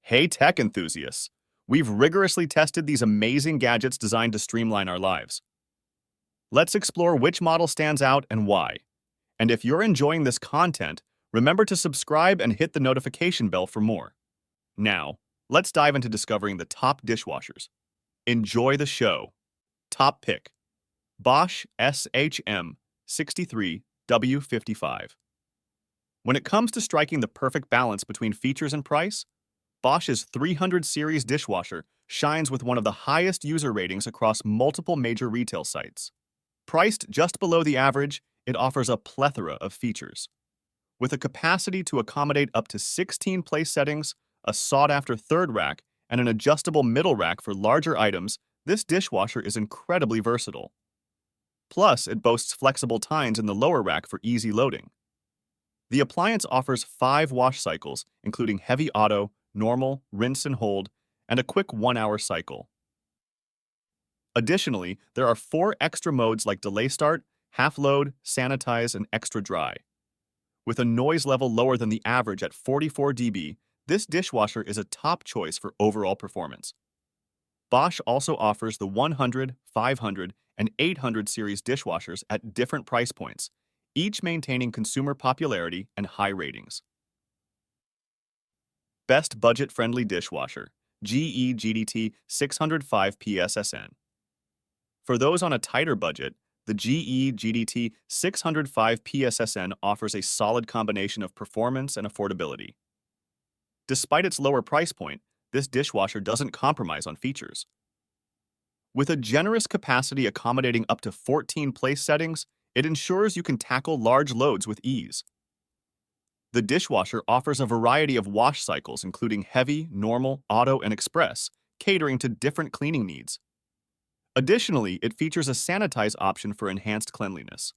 Hey, tech enthusiasts! We've rigorously tested these amazing gadgets designed to streamline our lives. Let's explore which model stands out and why. And if you're enjoying this content, remember to subscribe and hit the notification bell for more. Now, let's dive into discovering the top dishwashers. Enjoy the show. Top pick: Bosch SHM 63W55. When it comes to striking the perfect balance between features and price, Bosch's 300 series dishwasher shines with one of the highest user ratings across multiple major retail sites. Priced just below the average, it offers a plethora of features. With a capacity to accommodate up to 16 place settings, a sought-after third rack, and an adjustable middle rack for larger items, this dishwasher is incredibly versatile. Plus, it boasts flexible tines in the lower rack for easy loading. The appliance offers 5 wash cycles, including heavy auto, normal, rinse and hold, and a quick 1-hour cycle. Additionally, there are 4 extra modes like delay start, half load, sanitize, and extra dry. With a noise level lower than the average at 44 dB, this dishwasher is a top choice for overall performance. Bosch also offers the 100, 500, and 800 series dishwashers at different price points, each maintaining consumer popularity and high ratings. Best budget-friendly dishwasher, GE GDT 605 PSSN. For those on a tighter budget, the GE GDT 605 PSSN offers a solid combination of performance and affordability. Despite its lower price point, this dishwasher doesn't compromise on features. With a generous capacity accommodating up to 14 place settings, it ensures you can tackle large loads with ease. The dishwasher offers a variety of wash cycles including heavy, normal, auto, and express, catering to different cleaning needs. Additionally, it features a sanitize option for enhanced cleanliness.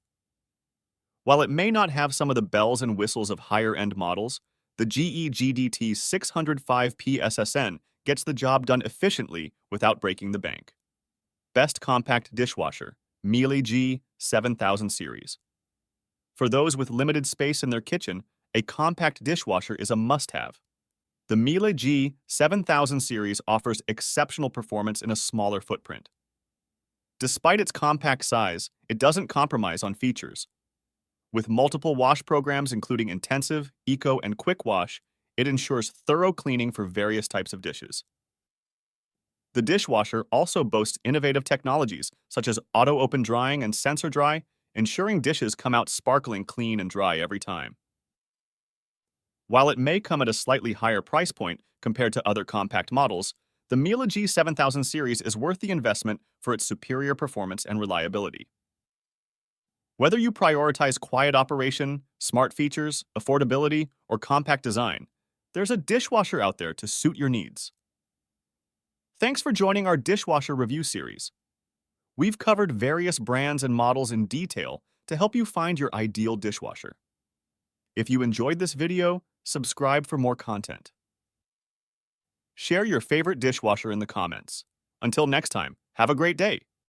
While it may not have some of the bells and whistles of higher-end models, the GE GDT 605 PSSN gets the job done efficiently without breaking the bank. Best compact dishwasher, Miele G 7000 series. For those with limited space in their kitchen, a compact dishwasher is a must-have. The Miele G 7000 series offers exceptional performance in a smaller footprint. Despite its compact size, it doesn't compromise on features. With multiple wash programs including intensive, eco, and quick wash, it ensures thorough cleaning for various types of dishes. The dishwasher also boasts innovative technologies such as auto-open drying and sensor dry, ensuring dishes come out sparkling clean and dry every time. While it may come at a slightly higher price point compared to other compact models, the Miele G 7000 series is worth the investment for its superior performance and reliability. Whether you prioritize quiet operation, smart features, affordability, or compact design, there's a dishwasher out there to suit your needs. Thanks for joining our dishwasher review series. We've covered various brands and models in detail to help you find your ideal dishwasher. If you enjoyed this video, subscribe for more content. Share your favorite dishwasher in the comments. Until next time, have a great day.